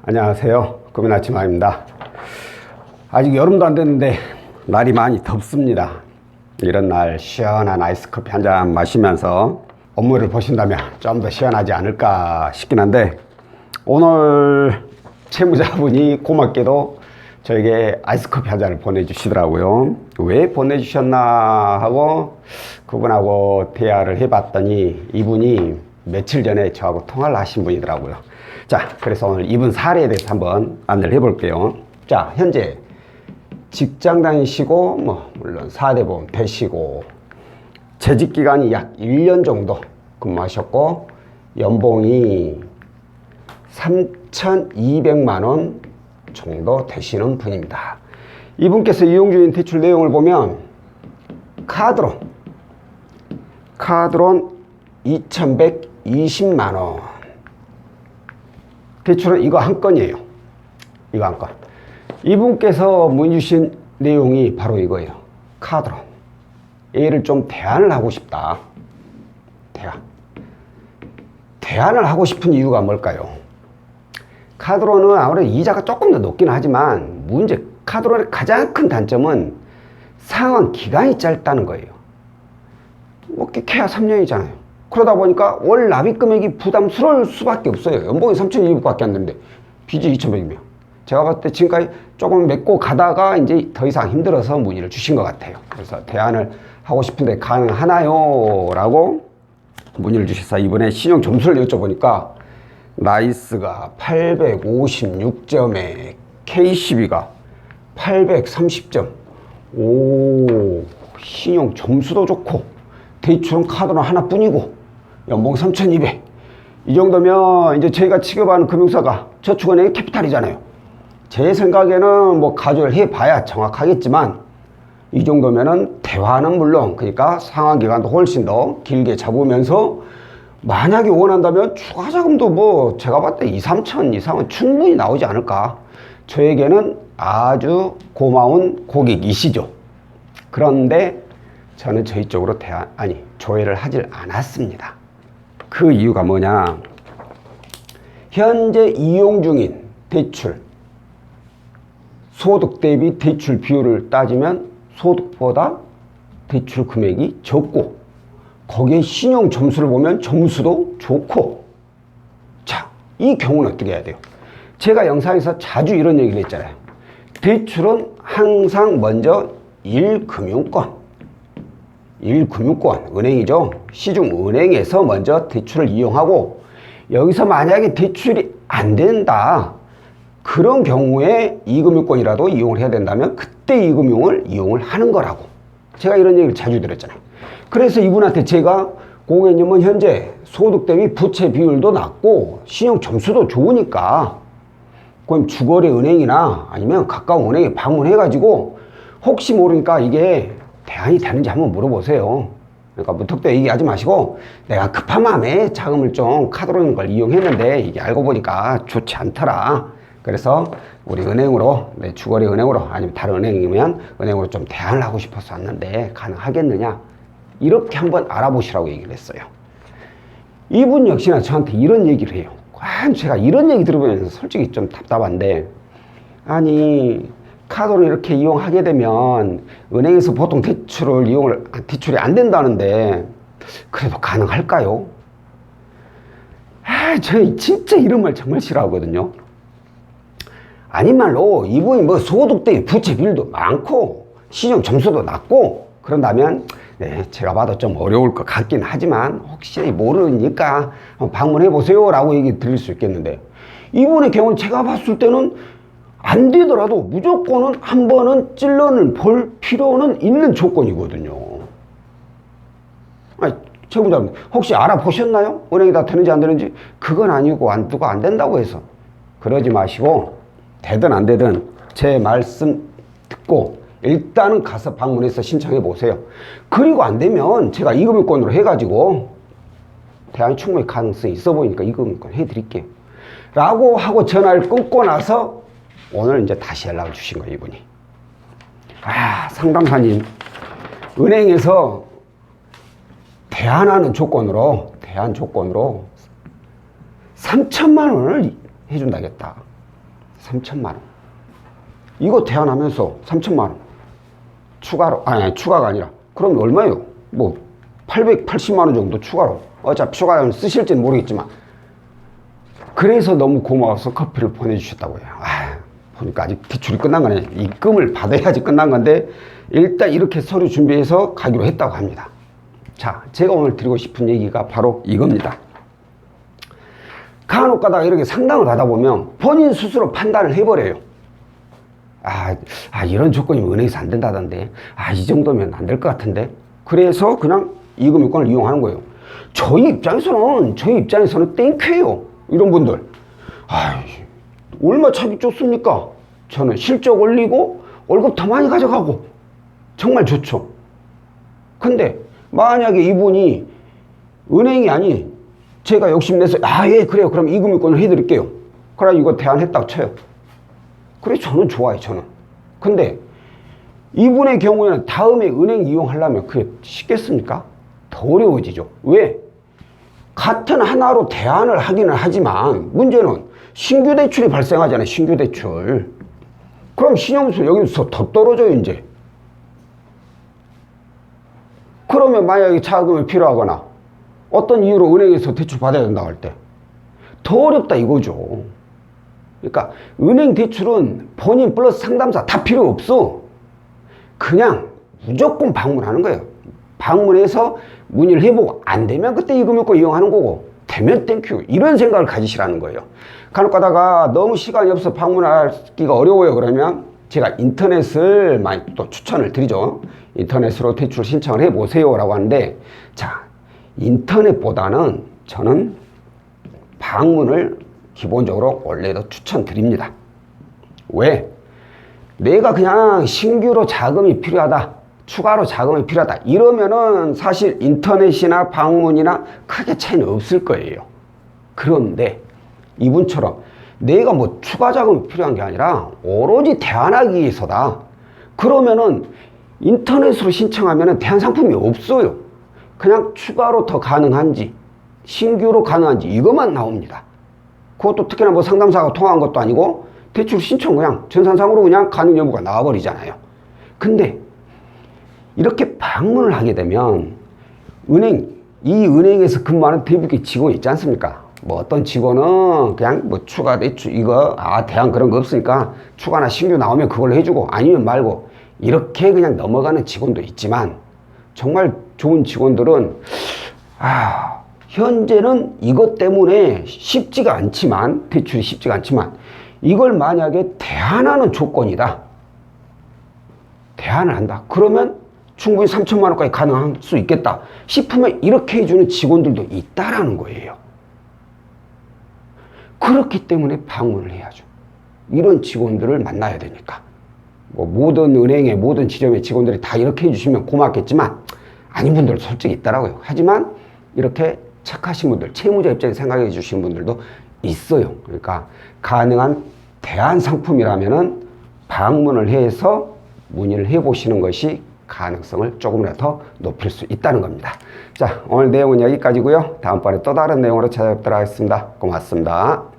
안녕하세요. 고민 아침입니다. 아직 여름도 안 됐는데 날이 많이 덥습니다. 이런 날 시원한 아이스 커피 한 잔 마시면서 업무를 보신다면 좀 더 시원하지 않을까 싶긴 한데, 오늘 채무자분이 고맙게도 저에게 아이스 커피 한 잔을 보내주시더라고요. 왜 보내주셨나 하고 그분하고 대화를 해봤더니 이분이 며칠 전에 저하고 통화를 하신 분이더라고요. 자, 그래서 오늘 이분 사례에 대해서 한번 안내를 해볼게요. 자, 현재 직장 다니시고 물론 4대 보험 되시고 재직 기간이 약 1년 정도 근무하셨고 연봉이 3,200만 원 정도 되시는 분입니다. 이분께서 이용 중인 대출 내용을 보면 카드론 2,120만 원, 대출은 이거 한 건이에요. 이거 한 건. 이분께서 문의 주신 내용이 바로 이거예요. 카드론. 얘를 좀 대안을 하고 싶다. 대안을 하고 싶은 이유가 뭘까요? 카드론은 아무래도 이자가 조금 더 높긴 하지만 카드론의 가장 큰 단점은 상환 기간이 짧다는 거예요. 캐야 3년이잖아요. 그러다 보니까 월 납입 금액이 부담스러울 수밖에 없어요. 연봉이 3,200밖에 안 되는데 빚이 2,100이면. 제가 봤을 때 지금까지 조금 맺고 가다가 이제 더 이상 힘들어서 문의를 주신 것 같아요. 그래서 대안을 하고 싶은데 가능하나요? 라고 문의를 주셔서 이번에 신용 점수를 여쭤보니까 나이스가 856점에 K12가 830점. 오, 신용 점수도 좋고 대출은 카드론 하나뿐이고 연봉 3,200. 이 정도면 이제 저희가 취급하는 금융사가 저축은행의 캐피탈이잖아요. 제 생각에는 가조를 해봐야 정확하겠지만 이 정도면은 대화는 물론, 그러니까 상환 기간도 훨씬 더 길게 잡으면서 만약에 원한다면 추가 자금도 제가 봤을 때 2, 3천 이상은 충분히 나오지 않을까. 저에게는 아주 고마운 고객이시죠. 그런데 저는 저희 쪽으로 조회를 하질 않았습니다. 그 이유가 뭐냐? 현재 이용 중인 대출, 소득 대비 대출 비율을 따지면 소득보다 대출 금액이 적고, 거기에 신용 점수를 보면 점수도 좋고. 자, 이 경우는 어떻게 해야 돼요? 제가 영상에서 자주 이런 얘기를 했잖아요. 대출은 항상 먼저 1금융권, 은행이죠. 시중은행에서 먼저 대출을 이용하고, 여기서 만약에 대출이 안 된다, 그런 경우에 2금융권이라도 이용을 해야 된다면 그때 2금융을 이용을 하는 거라고 제가 이런 얘기를 자주 드렸잖아요. 그래서 이분한테 제가 고객님은 현재 소득 대비 부채 비율도 낮고 신용 점수도 좋으니까 그럼 주거래 은행이나 아니면 가까운 은행에 방문해가지고 혹시 모르니까 이게 대안이 되는지 한번 물어보세요. 그러니까 무턱대고 얘기하지 마시고, 내가 급한 마음에 자금을 좀 카드로 걸 이용했는데 이게 알고 보니까 좋지 않더라. 그래서 우리 은행으로, 주거래 은행으로 아니면 다른 은행이면 은행으로 좀 대안을 하고 싶어서 왔는데 가능하겠느냐, 이렇게 한번 알아보시라고 얘기를 했어요. 이분 역시나 저한테 이런 얘기를 해요. 제가 이런 얘기 들어보면서 솔직히 좀 답답한데, 아니 카드를 이렇게 이용하게 되면 은행에서 보통 대출이 안 된다는데 그래도 가능할까요? 저 진짜 이런 말 정말 싫어하거든요. 아닌 말로 이분이 소득 대비 부채 비율도 많고 신용 점수도 낮고 그런다면 제가 봐도 좀 어려울 것 같긴 하지만 혹시 모르니까 방문해 보세요 라고 얘기 드릴 수 있겠는데, 이분의 경우는 제가 봤을 때는 안 되더라도 무조건은 한 번은 찔러는 볼 필요는 있는 조건이거든요. 채무자분 혹시 알아보셨나요? 은행이 다 되는지 안 되는지? 그건 아니고 누가 안 된다고 해서 그러지 마시고, 되든 안 되든 제 말씀 듣고 일단은 가서 방문해서 신청해 보세요. 그리고 안 되면 제가 2금융권으로 해가지고 대안이 충분히 가능성이 있어 보이니까 2금융권 해드릴게요 라고 하고 전화를 끊고 나서 오늘 이제 다시 연락을 주신 거예요, 이분이. 상담사님, 은행에서 대안 조건으로 3천만 원을 해준다겠다. 3천만 원. 이거 대안하면서 3천만 원 추가로, 아니 추가가 아니라 그럼 얼마예요? 뭐 880만 원 정도 추가로. 어차피 추가하면 쓰실지는 모르겠지만. 그래서 너무 고마워서 커피를 보내주셨다고요. 보니까 아직 대출이 끝난 거네. 입금을 받아야지 끝난 건데 일단 이렇게 서류 준비해서 가기로 했다고 합니다. 자, 제가 오늘 드리고 싶은 얘기가 바로 이겁니다. 간혹 가다가 이렇게 상담을 하다 보면 본인 스스로 판단을 해버려요. 이런 조건이 은행에서 안 된다던데, 이 정도면 안 될 것 같은데. 그래서 그냥 이금융권을 이용하는 거예요. 저희 입장에서는 땡큐예요. 이런 분들. 얼마 차기 좋습니까? 저는 실적 올리고 월급 더 많이 가져가고 정말 좋죠. 근데 만약에 이분이 은행이 아닌 제가 욕심내서 예 그래요 그럼 이금융권을 해드릴게요. 그래 이거 대안했다고 쳐요. 그래 저는 좋아요. 저는. 근데 이분의 경우에는 다음에 은행 이용하려면 그게 쉽겠습니까? 더 어려워지죠. 왜? 같은 하나로 대안을 하기는 하지만 문제는 신규 대출이 발생하잖아요. 신규 대출. 그럼 신용수 여기서 더 떨어져요. 이제. 그러면 만약에 자금이 필요하거나 어떤 이유로 은행에서 대출 받아야 된다고 할 때 더 어렵다 이거죠. 그러니까 은행 대출은 본인 플러스 상담사 다 필요 없어. 그냥 무조건 방문하는 거예요. 방문해서 문의를 해보고 안 되면 그때 이금융권 이용하는 거고 되면 땡큐 이런 생각을 가지시라는 거예요. 간혹 가다가 너무 시간이 없어 방문하기가 어려워요. 그러면 제가 인터넷을 많이 또 추천을 드리죠. 인터넷으로 대출 신청을 해보세요 라고 하는데, 자, 인터넷보다는 저는 방문을 기본적으로 원래도 추천드립니다. 왜? 내가 그냥 신규로 자금이 필요하다, 추가로 자금이 필요하다 이러면은 사실 인터넷이나 방문이나 크게 차이는 없을 거예요. 그런데 이분처럼 내가 뭐 추가 자금이 필요한 게 아니라 오로지 대안하기 위해서다. 그러면은 인터넷으로 신청하면은 대안 상품이 없어요. 그냥 추가로 더 가능한지 신규로 가능한지 이것만 나옵니다. 그것도 특히나 뭐 상담사가 통화한 것도 아니고 대출 신청 그냥 전산상으로 그냥 가능 여부가 나와버리잖아요. 근데 이렇게 방문을 하게 되면 이 은행에서 근무하는 대부분의 직원이 있지 않습니까? 뭐 어떤 직원은 그냥 뭐 추가 대출 이거 대안 그런 거 없으니까 추가나 신규 나오면 그걸로 해주고 아니면 말고 이렇게 그냥 넘어가는 직원도 있지만, 정말 좋은 직원들은 현재는 이것 때문에 쉽지가 않지만, 대출이 쉽지가 않지만 이걸 만약에 대안하는 조건이다, 대안을 한다 그러면 충분히 3천만 원까지 가능할 수 있겠다 싶으면 이렇게 해주는 직원들도 있다라는 거예요. 그렇기 때문에 방문을 해야죠. 이런 직원들을 만나야 되니까. 뭐 모든 은행의 모든 지점의 직원들이 다 이렇게 해주시면 고맙겠지만 아닌 분들도 솔직히 있더라고요. 하지만 이렇게 착하신 분들, 채무자 입장에서 생각해 주시는 분들도 있어요. 그러니까 가능한 대안 상품이라면은 방문을 해서 문의를 해보시는 것이 가능성을 조금이라도 더 높일 수 있다는 겁니다. 자, 오늘 내용은 여기까지고요. 다음번에 또 다른 내용으로 찾아뵙도록 하겠습니다. 고맙습니다.